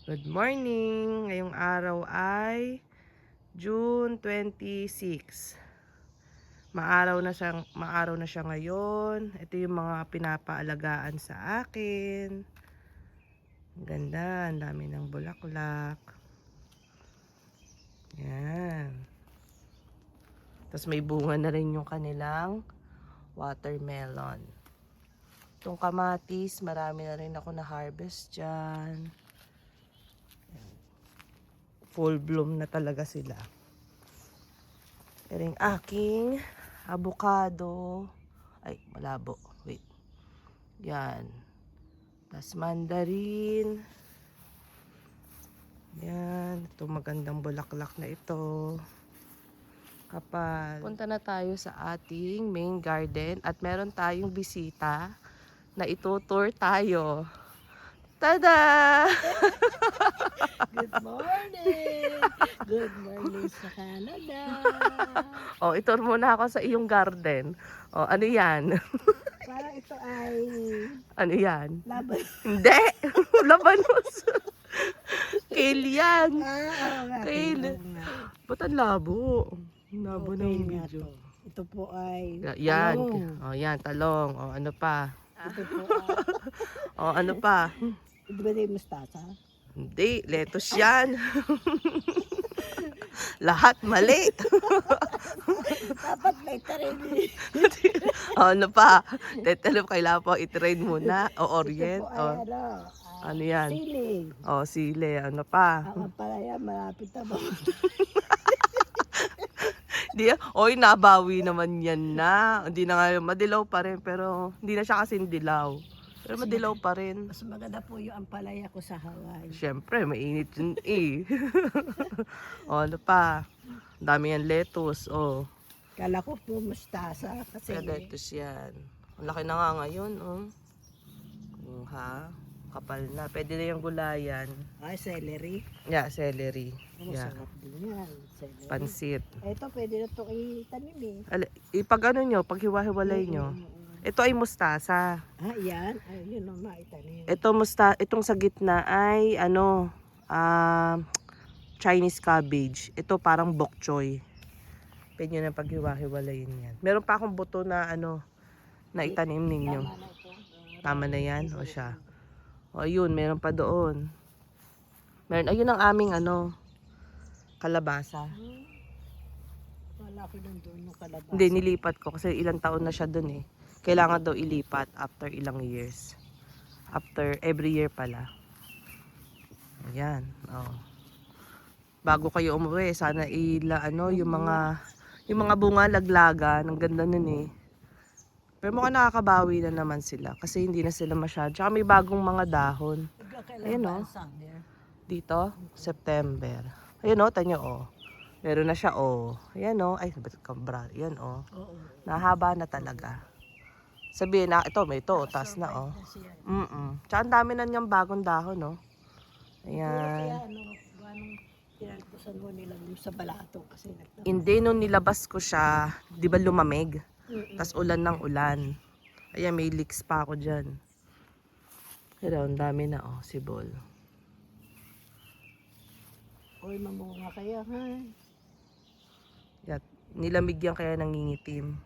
Good morning! Ngayong araw ay June 26. Maaraw na siya ngayon. Ito yung mga pinapaalagaan sa akin. Ang ganda, ang dami ng bulaklak. Yan. Tapos may bunga na rin yung kanilang watermelon. Itong kamatis, marami na rin ako na harvest dyan. Full bloom na talaga sila. Pero yung aking avocado, ay malabo, wait, yan, tas mandarin, yan, ito magandang bulaklak na ito, kapal. Punta na tayo sa ating main garden at meron tayong bisita na itutour tayo. Tada! Good morning! Good morning sa Canada! Oh, itour muna ako sa iyong garden. Oh, ano yan? Parang ito ay Ano yan? laban. Hindi! Labanos! Kale yan! Oo nga. Kale. Ba't ang labo? Ang labo ng video. Ito po ay Yan. talong. Oh, yan, talong. Oh, ano pa? Ito po ay, Oh, ano pa? di ba yung mustasa? Hindi, lettuce yan. Lahat mali. Dapat may tarin. Oh, ano pa? Tetelep, kailangan po i-train muna. O orient. Ito po Oh, ay ano yan? siling. Oh, sile. Ano pa? Ang palaya malapit na ba? Di, oy, nabawi naman yan na. Hindi na nga, madilaw pa rin. Pero hindi na siya kasing dilaw. Pero madilaw pa rin. Mas maganda po yung ampalaya ko sa Hawaii. Siyempre, mainit yun eh. O, ano pa? Ang dami yan lettuce. O, Kala ko po mustasa kasi lettuce yan. Ang laki na nga ngayon. Oh. Ha? Kapal na. Pwede na yung gulayan. ay celery. Yeah, celery. Yeah. Masarap din yan. Celery. Pansit. Ito, pwede na ito itanim Ipag ano nyo, paghiwa-hiwalay nyo. Ito ay mustasa. Ah, yan. Ay, yun ang maitanim. Itong sa gitna ay ano, Chinese cabbage. Ito parang bok choy. Pwede nyo na paghiwa-hiwalayin yan. Meron pa akong buto na ano, na itanim ninyo. Tama na ito. Tama na yan, o siya. O ayun, meron pa doon. Meron, ayun ang aming ano, kalabasa. Wala ko doon ng kalabasa. Hindi, nilipat ko kasi ilang taon na siya doon eh. Kailangan daw ilipat after ilang years. After every year pala. Ayan, oh. Bago kayo umuwi, sana yung mga bunga laglagan, ang ganda nun eh. Pero mukhang nakakabawi na naman sila kasi hindi na sila masyado. Tsaka may bagong mga dahon. Ayun, oh. Dito, September. Ayun oh, tanyo oh. Meron na siya oh. Ayan oh. Ay, ba't kambra? Ayan oh. Oo. Nahaba na talaga. Sabihin na, ito, may ito, taas na oh. Tsaka ang dami na niyang bagong dahon oh. Kaya Ayan. anong tinalpusan mo nila sa balato kasi nagtapos. Hindi, nung nilabas ko siya, di ba lumamig? Tas ulan ng ulan. Ayan, may leaks pa ako dyan. Pero ang dami na oh, sibol. Uy, mamunga kaya ha. Yan, nilamig yan kaya nangingitim.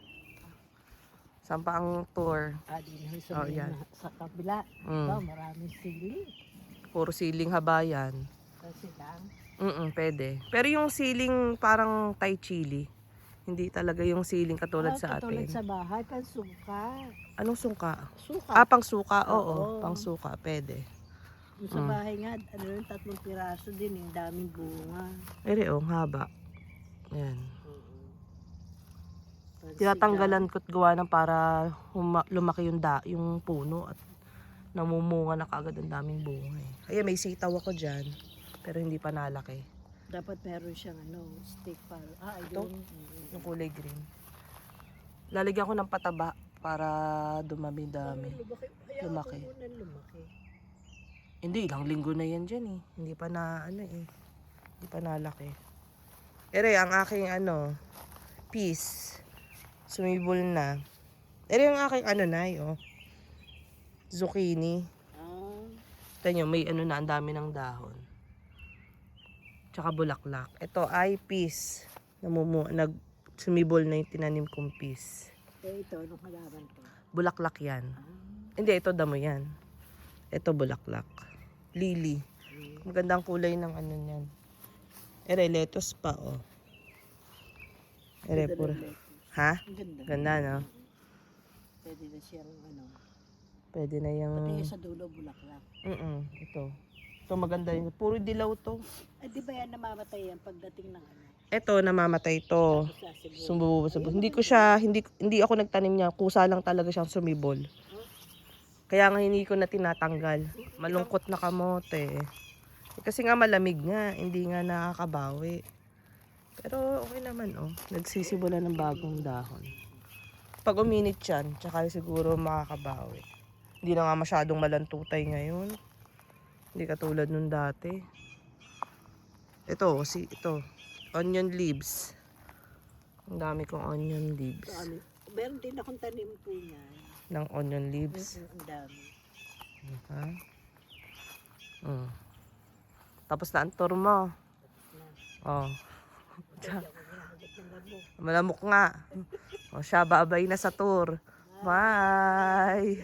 Saan pa ang tour? Din sa, yan. sa kabila. Mm. Maraming sili. Puro siling habayan. Kasi lang. Pwede. Pero yung siling parang Thai chili. Hindi talaga yung siling katulad sa Katulad atin. sa bahay, pansuka. Anong sungka? Suka. Pang suka. Oo, Oo. pang suka. Pwede. Yung sa bahay nga, ano yun, 3 piraso din, yung daming bunga. Ang haba. Yan. Tinatanggalan ko't gawa ng para lumaki yung puno at namumunga na kaagad ang daming bunga eh. Kaya may sitaw ako dyan, pero hindi pa nalaki. Dapat meron siyang stick para. Ito? Ayun. Yung kulay green. Lalagyan ko ng pataba para dumami-dami. Lumaki. Lumaki. Hindi, ilang linggo na yan dyan eh. Hindi pa na hindi pa nalaki. Ere, ang aking peas. Sumibol na. Ere, ang aking zucchini. Ah, Tignan nyo, may na, ang dami ng dahon. Tsaka bulaklak. Ito ay peas. Sumibol na yung tinanim kong peas. Eh, ito, anong halaman to? Bulaklak yan. Ah, Hindi, ito damo yan. Ito bulaklak. Lily. Magandang kulay ng ano niyan. Ere, lettuce pa, oh. Ere, ganda pura. ng lettuce. Ha? Ang ganda. Ganda, no? Pwede na siyang ano. Pwede na yung... Pati yung sa dulo, bulaklak. Ito. Ito maganda yun. Puro dilaw to. Eh, di ba yan namamatay yan pagdating ng ano? Ito, namamatay to. Tapos sasibol. Sumubol. Hindi ako nagtanim niya. Kusa lang talaga siyang sumibol. Kaya nga hindi ko na tinatanggal. Malungkot na kamote. Kasi nga malamig nga. Hindi nga nakakabawi. Pero okay naman, oh. Nagsisibulan ng bagong dahon. Pag uminit yan, tsaka siguro makakabawi. Hindi na nga masyadong malantutay ngayon. Hindi katulad nung dati. Ito. Onion leaves. Ang dami kong onion leaves. So, ano, meron din akong tanim po niya. Ng onion leaves. Ang dami. Ha? Tapos na ang tour mo. Oh. Malamok nga. O siya, babay na sa tour. Bye!